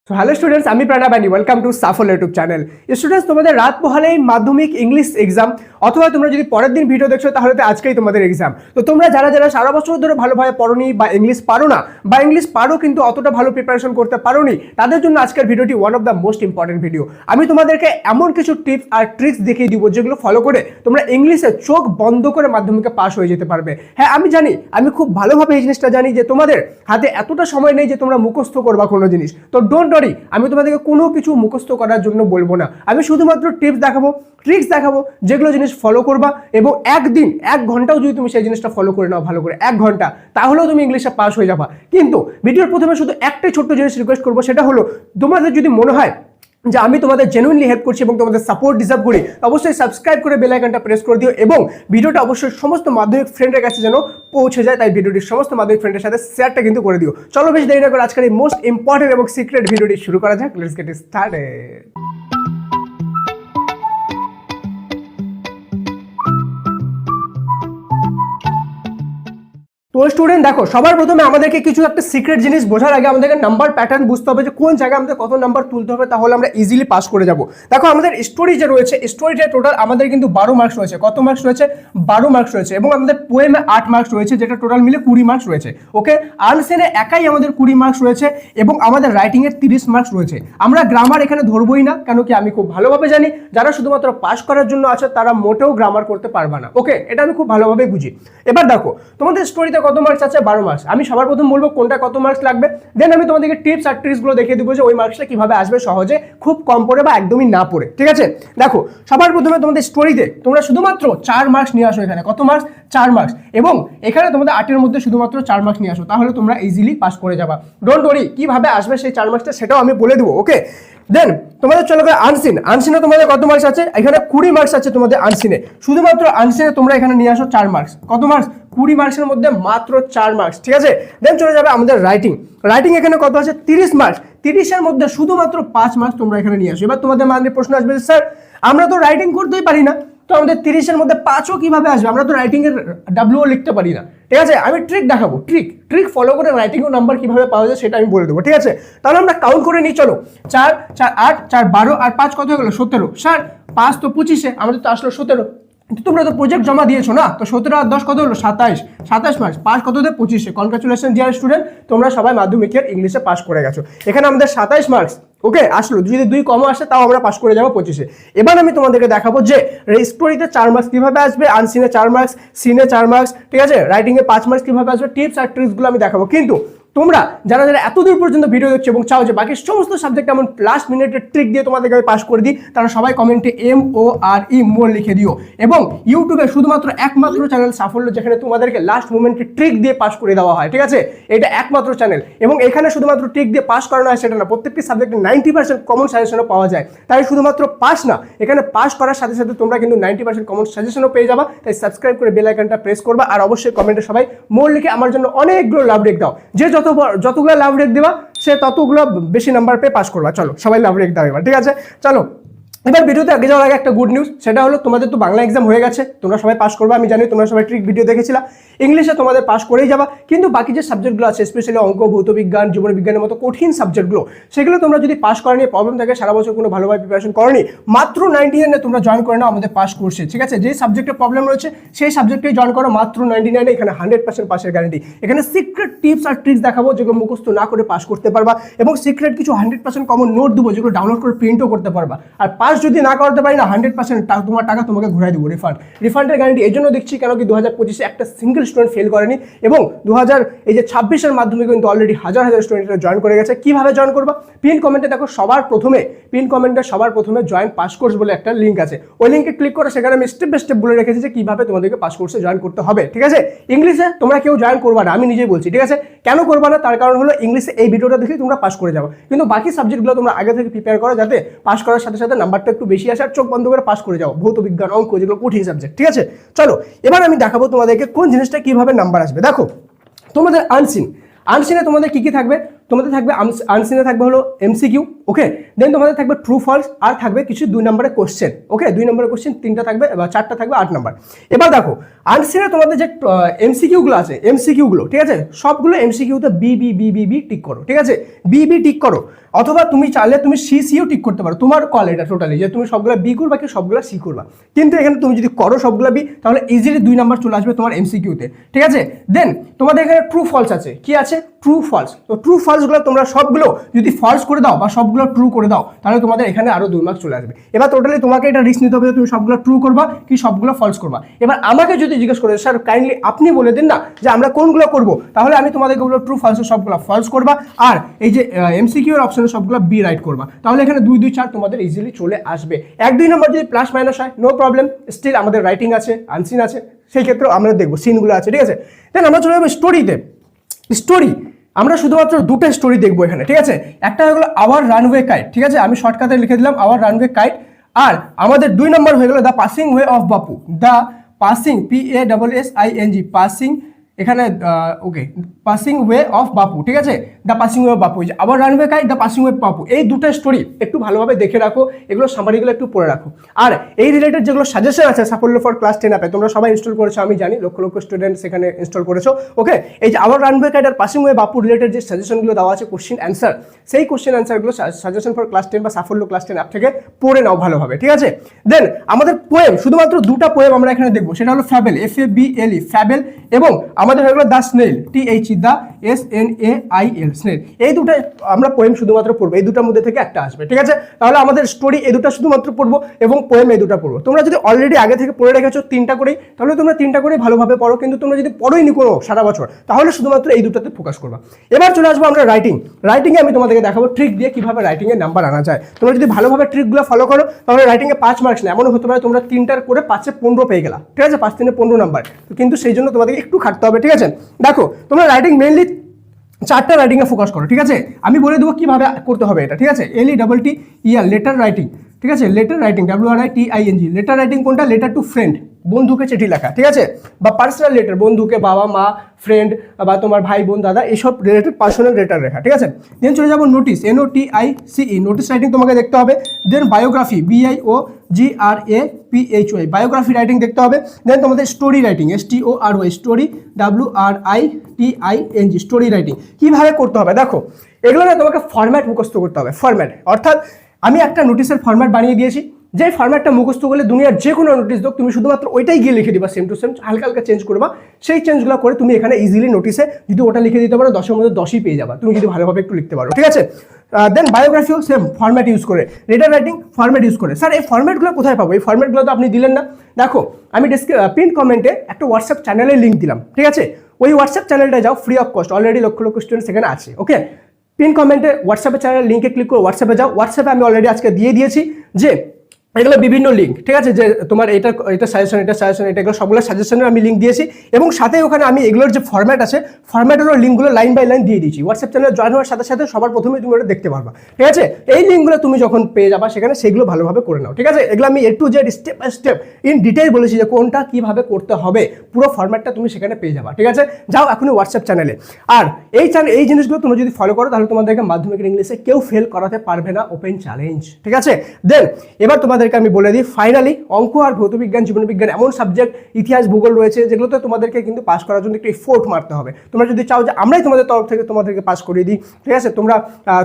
তো hello students, আমি Pranab and welcome to Shuffle YouTube channel. Students, তোমাদের রাত পোহালেই মাধ্যমিক ইংলিশ এক্সাম, অথবা তোমরা যদি পরের দিন ভিডিও দেখছো তাহলে তো আজকেই তোমাদের এক্সাম। তো তোমরা যারা যারা সারা বছর ধরে ভালোভাবে পড়োনি বা ইংলিশ পারো না, বা ইংলিশ পারো কিন্তু অতটা ভালো প্রিপারেশন করতে পারোনি, তাদের জন্য আজকের ভিডিওটি one of the most important video. আমি তোমাদেরকে এমন কিছু টিপস আর ট্রিক্স দেখিয়ে দিব যেগুলো ফলো করে তোমরা ইংলিশে চোখ বন্ধ করে মাধ্যমিকে পাস হয়ে যেতে পারবে। হ্যাঁ, আমি জানি, আমি খুব ভালোভাবে এই জিনিসটা জানি যে তোমাদের হাতে এতটা সময় নেই যে তোমরা মুখস্থ করবা কোনো জিনিস। তো ডোন্ট ওয়ারি, আমি তোমাদেরকে কোনো কিছু মুখস্থ করার জন্য বলবো না। আমি শুধুমাত্র টিপস দেখাবো, ট্রিক্স দেখাবো, যেগুলো জিনিস ফলো করবা, এবং একদিন 1 ঘন্টাও যদি তুমি সেই জিনিসটা ফলো করে নাও ভালো করে 1 ঘন্টা, তাহলেও তুমি ইংলিশে পাস হয়ে যাবা। কিন্তু ভিডিওর প্রথমে শুধু একটাই ছোট্ট জিনিস রিকোয়েস্ট করবো, সেটা হলো তোমাদের যদি মনে হয় যে আমি তোমাদের জেনুইনলি হেল্প করছি এবং তোমাদের সাপোর্ট ডিজার্ভ করি, অবশ্যই সাবস্ক্রাইব করে বেল আইকনটা প্রেস করে দিও, এবং ভিডিওটা অবশ্যই সমস্ত মাধ্যমিক ফ্রেন্ডের কাছে যেন পৌঁছে যায়। তাই ভিডিওটি সমস্ত মাধ্যমিক ফ্রেন্ডের সাথে শেয়ারটা কিন্তু করে দিও। চলো বেশ দেরি না করে আজকের এই মোস্ট ইম্পর্টেন্ট এবং সিক্রেট ভিডিওটি শুরু করা যাক। Let's get started. তো স্টুডেন্ট দেখো, সবার প্রথমে আমাদেরকে কিছু একটা সিক্রেট জিনিস বোঝার আগে আমাদেরকে নাম্বার প্যাটার্ন বুঝতে হবে, যে কোন জায়গায় আমাদের কত নাম্বার তুলতে হবে, তাহলে আমরা ইজিলি পাস করে যাব। দেখো, আমাদের স্টোরি যে রয়েছে, স্টোরিতে টোটাল আমাদের কিন্তু 12 মার্কস রয়েছে। কত মার্কস রয়েছে? 12 মার্কস রয়েছে। এবং আমাদের পোয়েমে 8 মার্কস রয়েছে, যেটা টোটাল মিলে 20 মার্কস রয়েছে। ওকে, আনসেনে একাই আমাদের 20 মার্কস রয়েছে, এবং আমাদের রাইটিং এর 30 মার্কস রয়েছে। আমরা গ্রামার এখানে ধরবই না, কেন কি আমি খুব ভালোভাবে জানি যারা শুধুমাত্র পাস করার জন্য আছে তারা মোটেও গ্রামার করতে পারবে না। ওকে, এটা আমি খুব ভালোভাবে বুঝি। এবার দেখো, তোমাদের স্টোরিতে কত মার্কস আছে? 12 মার্কস। আমি সবার প্রথম বলবো কোনটা কত মার্কস লাগবে, দেন আমি তোমাদেরকে টিপস আর ট্রিক্স গুলো দেখিয়ে দেবো যে ওই মার্কসটা কিভাবে আসবে সহজে, খুব কম পড়ে বা একদমই না পড়ে। ঠিক আছে, দেখো সবার প্রথমে তোমাদের স্টোরিতে তোমরা শুধুমাত্র 4 মার্কস নিয়ে আসো। এখানে কত মার্কস? 4 মার্কস। এবং এখানে তোমাদের 8 মধ্যে শুধুমাত্র 4 মার্কস নিয়ে আসো, তাহলে তোমরা ইজিলি পাস করে যাবা। ডোন্ট ওয়ারি, কিভাবে আসবে সেই 4 মার্কসটা সেটাও আমি বলে দেবো। ওকে, দেন তোমাদের চলো আনসিনে তোমাদের কত মার্কস আছে? এখানে 20 মার্কস আছে তোমাদের আনসিনে। শুধুমাত্র আনসিনে তোমরা এখানে নিয়ে আসো 4 মার্কস। কত মার্কস? 20 মার্কসের মধ্যে মাত্র 4 মার্কস। ঠিক আছে, দেন চলে যাবে আমাদের রাইটিং এখানে কত আছে? 30 মার্কস। 30-এর মধ্যে শুধুমাত্র 5 মার্কস তোমরা এখানে নিয়ে আসো। এবার তোমাদের মাঝে প্রশ্ন আসবে, স্যার আমরা তো রাইটিং করতেই পারি না, তো আমাদের 30-এর মধ্যে 5ও কিভাবে আসবে? আমরা তো রাইটিং এর ডাব্লিউও লিখতে পারি না। ঠিক আছে, আমি ট্রিক দেখাবো, ট্রিক ফলো করে রাইটিং এর নাম্বার কিভাবে পাওয়া যায় সেটা আমি বলে দেবো। ঠিক আছে, তাহলে আমরা কাউন্ট করে নিই। চলো, 4 4 8 4 12 আর 5 কত হয়ে গেল? 17। স্যার 5 তো 25-এ, আমাদের তো আসলো 17। তোমরা তো প্রজেক্ট জমা দিয়েছো না, তো 17 আর 10 কত হলো? 27 মার্কস। পাস কত হতে? 25-এ। কনগ্রাচুলেশন ডিয়ার স্টুডেন্ট, তোমরা সবাই মাধ্যমিকের ইংলিশে পাস করে গেছো। এখানে আমাদের 27 মার্কস ওকে আসলো, যদি 2 কমও আসে তাও আমরা পাস করে যাবো 25-এ। এবার আমি তোমাদেরকে দেখাবো যে স্টোরিতে 4 মার্কস কিভাবে আসবে, আনসিনে 4 মার্কস, সিনে 4 মার্কস, ঠিক আছে, রাইটিং এ 5 মার্কস কিভাবে আসবে, টিপস আর ট্রিক্সগুলো আমি দেখাবো। কিন্তু তোমরা যারা যারা এতদূর পর্যন্ত ভিডিও দেখছো এবং চাও যে বাকি সমস্ত সাবজেক্ট এমন লাস্ট মিনিটের ট্রিক দিয়ে তোমাদেরকে আমি পাস করে দিই, তারা সবাই কমেন্টে MORE লিখে দিও। এবং ইউটিউবে শুধুমাত্র একমাত্র চ্যানেল সাফল্য, যেখানে তোমাদেরকে লাস্ট মোমেন্টে ট্রিক দিয়ে পাস করে দেওয়া হয়। ঠিক আছে, এটা একমাত্র চ্যানেল, এবং এখানে শুধুমাত্র ট্রিক দিয়ে পাস করানো হয় সেটা না, প্রত্যেকটি সাবজেক্টে 90% কমন সাজেশনও পাওয়া যায়। তাই শুধুমাত্র পাস না, এখানে পাস করার সাথে সাথে তোমরা কিন্তু 90% কমন সাজেশনও পেয়ে যাবা। তাই সাবস্ক্রাইব করে বেল আইকনটা প্রেস করবা, আর অবশ্যই কমেন্টে সবাই মোর লিখে আমার জন্য অনেকগুলো লাভ রেক দাও। যে যতগুলো লাভ রেক দেবা সে ততগুলো বেশি নাম্বার পেয়ে পাস করবা। চলো সবাই লাভ রেক দাও এবার। ঠিক আছে, চলো এবার ভিডিওতে আগে যাওয়ার আগে একটা গুড নিউজ, সেটা হলো তোমাদের তো বাংলা এক্সাম হয়ে গেছে, তোমরা সবাই পাস করবে। আমি জানি তোমরা সবাই ট্রিক ভিডিও দেখেছিলা, ইংলিশে তোমাদের পাস করেই যাবা। কিন্তু বাকি যে সাবজেক্টগুলো আছে, স্পেশালি অঙ্ক, ভৌত বিজ্ঞান, জীবন বিজ্ঞানের মতো কঠিন সাবজেক্টগুলো, সেগুলো তোমরা যদি পাস করা নিয়ে প্রবলেম থাকে, সারা বছর কোনো ভালোভাবে প্রিপারেশন করনি, মাত্র 99-এ তোমরা জয়েন করে নাও আমাদের পাস কোর্সে। ঠিক আছে, যে সাবজেক্টে প্রবলেম রয়েছে সেই সাবজেক্টেই জয়েন করো, মাত্র 99-এ। এখানে 100% পাসের গ্যারান্টি। এখানে সিক্রেট টিপস আর ট্রিক্স দেখাবো যেগুলো মুখস্থ না করে পাস করতে পারবা, এবং সিক্রেট কিছু 100% কমন নোট দেবো যেগুলো ডাউনলোড করে প্রিন্টও করতে পারবা। আর পাস যদি না করতে পারি না, 100% তোমার টাকা তোমাকে ঘুরাই দেবো, রিফান্ডের গ্যারান্টি। এই জন্য দেখছি কেন কি 2025-এ একটা সিঙ্গেল স্টুডেন্ট ফেল করেনি, এবং 2026-এর মাধ্যমে কিন্তু অলরেডি হাজার স্টুডেন্টরা জয়েন করে গেছে। কিভাবে জয়েন করবা? পিন কমেন্টে দেখো, পিন কমেন্টে সবার প্রথমে জয়েন পাস কোর্স বলে একটা লিঙ্ক আছে, ওই লিঙ্কে ক্লিক করে সেখানে আমি স্টেপ বাই স্টেপ বলে রেখেছি যে কিভাবে তোমাদেরকে পাস কোর্সে জয়েন করতে হবে। ঠিক আছে, ইংলিশে তোমরা কেউ জয়েন করবা না, আমি নিজেই বলছি। ঠিক আছে, কেন করবা না? তার কারণ হলো ইংলিশে এই ভিডিওটা দেখে তোমরা পাস করে যাবো, কিন্তু বাকি সাবজেক্টগুলো তোমরা আগে থেকে প্রিপেয়ার করো, যাতে পাস করার সাথে সাথে নাম্বারটা একটু বেশি আসে, আর চোখ বন্ধ করে পাস করে যাও। ভৌত বিজ্ঞান, অঙ্ক, যেগুলো কঠিন সাবজেক্ট। ঠিক আছে, চলো এবার আমি দেখাবো তোমাদেরকে কোন জিনিসটা কিভাবে নাম্বার আসবে। দেখো, তোমাদের আনসিনে তোমাদের কি থাকবে? তোমাদের থাকবে আনসিনে থাকবে হলো MCQ। ওকে, দেন তোমাদের থাকবে ট্রু ফলস, আর থাকবে কিছু 2 নম্বরের কোশ্চেন। ওকে, 2 নম্বরের কোশ্চেন 3টা থাকবে বা 4টা থাকবে, 8 নাম্বার। এবার দেখো, আনসিনে তোমাদের যে MCQগুলো আছে, MCQগুলো ঠিক আছে, সবগুলো MCQতে বি টিক করো। ঠিক আছে, বি টিক করো। অথবা তুমি চাইলে তুমি সিও টিক করতে পারো, তোমার কল এটা টোটালি, যে তুমি সবগুলো বি করবা কি সবগুলো সি করবা। কিন্তু এখানে তুমি যদি করো সবগুলো বি তাহলে ইজিলি 2 নাম্বার চলে আসবে তোমার এমসিকিউতে, ঠিক আছে। দেন তোমাদের এখানে ট্রু ফলস আছে, কি আছে ট্রু ফলস। তো ট্রু ফলসগুলো তোমরা সবগুলো যদি ফলস করে দাও বা সবগুলো ট্রু করে দাও তাহলে তোমাদের এখানে আরো 2 মার্কস চলে আসবে। এবার টোটালি তোমাকে এটা রিস্ক নিতে হবে তুমি সবগুলো ট্রু করবা কি সবগুলো ফলস করবা। এবার আমাকে যদি জিজ্ঞেস করে স্যার কাইন্ডলি আপনি বলে দিন না যে আমরা কোনগুলো করব, তাহলে আমি তোমাদেরকে বলবো ট্রু ফলস সবগুলো ফলস করবা, আর এই যে এমসিকিউ এর অপশনে সবগুলো বি রাইট করবা। তাহলে এখানে 2 2 4 তোমাদের ইজিলি চলে আসবে। 1 2 নাম্বার যদি প্লাস মাইনাস হয় নো প্রবলেম, স্টিল আমাদের রাইটিং আছে, আনসিন আছে, সেই ক্ষেত্রেও আমরা দেখবো সিনগুলো আছে, ঠিক আছে। দেন আমরা চলে যাবো স্টোরিতে। স্টোরি আমরা শুধুমাত্র 2টা স্টোরি দেখবো এখানে, ঠিক আছে। একটা হয়ে গেলো আওয়ার রানওয়ে কাইট, ঠিক আছে, আমি শর্টকাটে লিখে দিলাম আওয়ার রানওয়ে কাইট। আর আমাদের 2 নম্বর হয়ে গেলো the passing way of Bapu, the passing PASSING passing, এখানে ওকে পাসিং ওয়ে অফ বাপু, ঠিক আছে, the passing way of Bapu, আবার runway kite the passing way Bapu, এই 2টা স্টোরি একটু ভালোভাবে দেখে রাখো, এগুলো সামারিগুলো একটু পড়ে রাখো। আর এই রিলেটেড যেগুলো সাজেশন আছে সাফল্য ফর ক্লাস 10 অ্যাপে তোমরা সবাই ইনস্টল করেছো আমি জানি, লক্ষ লক্ষ স্টুডেন্ট সেখানে ইনস্টল করেছো, ওকে। এই যে আবার রানওয়ে কাইট আর পাসিং ওয়ে বাপু রিলেটেড যে সাজেশনগুলো দেওয়া আছে কোশ্চেন অ্যান্সার, সেই কোশ্চেন অ্যান্সারগুলো সাজেশন ফর ক্লাস 10 বা সাফল্য ক্লাস 10 অ্যাপ থেকে পড়ে নাও ভালোভাবে, ঠিক আছে। দেন আমাদের পোয়েম, শুধুমাত্র 2টা পোয়েম আমরা এখানে দেখবো, সেটা হলো ফ্যাবেল FABLE ফ্যাবেল, এবং আমাদের হয়ে গেলো the snail THE the SNAIL snail. এই 2টা আমরা পোয়েম শুধুমাত্র পড়বো, এই 2টার মধ্যে থেকে একটা আসবে, ঠিক আছে। তাহলে আমাদের স্টোরি এই 2টা শুধুমাত্র পড়বো এবং পোয়েম এই 2টা পড়বো। তোমরা যদি অলরেডি আগে থেকে পড়ে রেখেছো 3টা করেই, তাহলে তোমরা 3টা করেই ভালোভাবে পড়ো, কিন্তু তোমরা যদি পড়োইনি কোনো সারা বছর তাহলে শুধুমাত্র এই 2টাতে ফোকাস করবা। এবার চলে আসবো আমরা রাইটিং। রাইটিংয়ে আমি তোমাদেরকে দেখাবো ট্রিক দিয়ে কিভাবে রাইটিংয়ে নাম্বার আনা যায়। তোমরা যদি ভালোভাবে ট্রিকগুলো ফলো করো তাহলে রাইটিংয়ে 5 মার্কস না, এমনও হতে পারে তোমরা 3টার করে 5-এ 15 পেয়ে গেলা, ঠিক আছে, 5 3-এ 15 নাম্বার। কিন্তু সেই জন্য তোমাদেরকে একটু খাটতে হবে, ঠিক আছে। দেখো তোমরা রাইটিং মেইনলি 4টা রাইটিংয়ে ফোকাস করো, ঠিক আছে। আমি বলে দেবো কিভাবে করতে হবে এটা, ঠিক আছে। LETTER লেটার রাইটিং, ঠিক আছে, letter writing WRITING, letter writing কোনটা, লেটার টু ফ্রেন্ড, বন্ধুকে চিঠি লেখা, ঠিক আছে, বা পার্সোনাল লেটার, বন্ধুকে বাবা মা ফ্রেন্ড বা তোমার ভাই বোন দাদা এইসব রিলেটেড পার্সোনাল লেটার লেখা, ঠিক আছে। দেন চলে যাবো নোটিস NOTICE, নোটিস রাইটিং তোমাকে দেখতে হবে। দেন বায়োগ্রাফি BIOGRAPHY, বায়োগ্রাফি রাইটিং দেখতে হবে। দেন তোমাদের story writing STORY, story WRITING, story writing কিভাবে করতে হবে দেখো, এগুলো না তোমাকে ফরম্যাট মুখস্থ করতে হবে। ফরম্যাট অর্থাৎ আমি একটা নোটিসের ফরম্যাট বানিয়ে দিয়েছি, যে ফরম্যাটটা মুখস্থ করলে দুনিয়ার যে কোনো নোটিস হোক তুমি শুধুমাত্র ওইটাই গিয়ে লিখে দিবা, সেম টু সেম, হালকা হালকা চেঞ্জ করবা, সেই চেঞ্জগুলো করে তুমি এখানে ইজিলি নোটিসে যদি ওটা লিখে দিতে পারো 10-এর মধ্যে 10ই পেয়ে যাবা, তুমি যদি ভালোভাবে একটু লিখতে পারো, ঠিক আছে। দেন বায়োগ্রাফিও সেম ফরম্যাট ইউজ করে, লেটার রাইটিং ফরম্যাট ইউজ করে। স্যার এই ফরম্যাটগুলো কোথায় পাবো? এই ফরম্যাটগুলো তো আপনি দিলেন না। দেখো আমি পিন কমেন্টে একটা হোয়াটসঅ্যাপ চ্যানেলের লিঙ্ক দিলাম, ঠিক আছে, ওই হোয়াটসঅ্যাপ চ্যানেলটা যাও, free of cost, already lakh lakh student সেখানে আছে, ওকে। পিন কমেন্টে হোয়াটসঅ্যাপের চ্যানেল লিঙ্কে ক্লিক করে হোয়াটসঅ্যাপে যাও। হোয়াটসঅ্যাপে আমি অলরেডি আজকে দিয়ে দিয়েছি যে এগুলো বিভিন্ন লিঙ্ক, ঠিক আছে, যে তোমার এটা সাজেশন এটা এগুলো সবগুলো সাজেশনের আমি লিঙ্ক দিয়েছি, এবং সাথে ওখানে আমি এগুলোর যে ফরম্যাট আছে ফরম্যাটেরও লিঙ্কগুলো লাইন বাই লাইন দিয়ে দিয়েছি। হোয়াটসঅ্যাপ চ্যানেলে জয়েন হওয়ার সাথে সাথে সবার প্রথমে তুমি ওটা দেখতে পারবা, ঠিক আছে। এই লিঙ্কগুলো তুমি যখন পেয়ে যাবা সেখানে সেগুলো ভালোভাবে করে নাও, ঠিক আছে। এগুলো আমি A to Z step by step in detail বলেছি যে কোনটা কিভাবে করতে হবে, পুরো ফরম্যাটটা তুমি সেখানে পেয়ে যাবা, ঠিক আছে। যাও এখনই হোয়াটসঅ্যাপ চ্যানেলে। আর এই জিনিসগুলো তুমি যদি ফলো করো তাহলে তোমাদেরকে মাধ্যমিকের ইংলিশে কেউ ফেল করাতে পারবে না, ওপেন চ্যালেঞ্জ, ঠিক আছে। দেন এবার তোমাদেরকে আমি বলে দিই ফাইনালি, অঙ্ক আর ভৌতবিজ্ঞান জীবনবিজ্ঞান এমন সাবজেক্ট, ইতিহাস ভূগোল রয়েছে যেগুলোতে তোমাদেরকে কিন্তু পাস করার জন্য একটু এফোর্ট মারতে হবে। তোমরা যদি চাও যে আমরাই তোমাদের তরফ থেকে তোমাদেরকে পাস করিয়ে দিই, ঠিক আছে,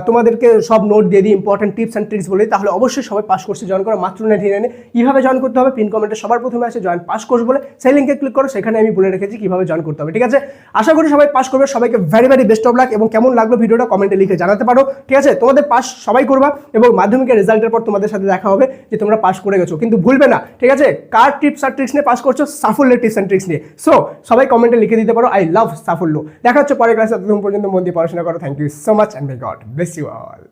তোমাদেরকে সব নোট দিয়ে দিই, ইম্পর্টেন্ট টিপস অ্যান্ড ট্রিক্স বলে, তাহলে অবশ্যই সবাই পাস কোর্সে জয়েন করো, মাত্র না ঢিনে কীভাবে জয়েন করতে হবে পিন কমেন্টে সবার প্রথমে আসে জয়েন পাস কোর্স বলে, সেই লিঙ্কে ক্লিক করো, সেখানে আমি বলে রেখেছি কীভাবে জয়েন করতে হবে, ঠিক আছে। আশা করি সবাই পাস করবে, সবাইকে very very best of luck, এবং কেমন লাগলো ভিডিওটা কমেন্টে লিখে জানাতে পারো, ঠিক আছে। তোমাদের পাস সবাই করবা, এবং মাধ্যমিকের রেজাল্টের পর তোমাদের সাথে দেখা হবে যে তোমরা পাস করে গেছো, কিন্তু ভুলবে না, ঠিক আছে, কার টিপস আর ট্রিক্স নিয়ে পাস করছো, সাফল্যের টিপস অ্যান্ড ট্রিক্স নিয়ে। সো সবাই কমেন্টে লিখে দিতে পারো আই লাভ সাফল্য। দেখা হচ্ছে পরের ক্লাসে, ততক্ষণ পর্যন্ত মন দিয়ে পড়াশোনা করো। Thank you so much and may God bless you all.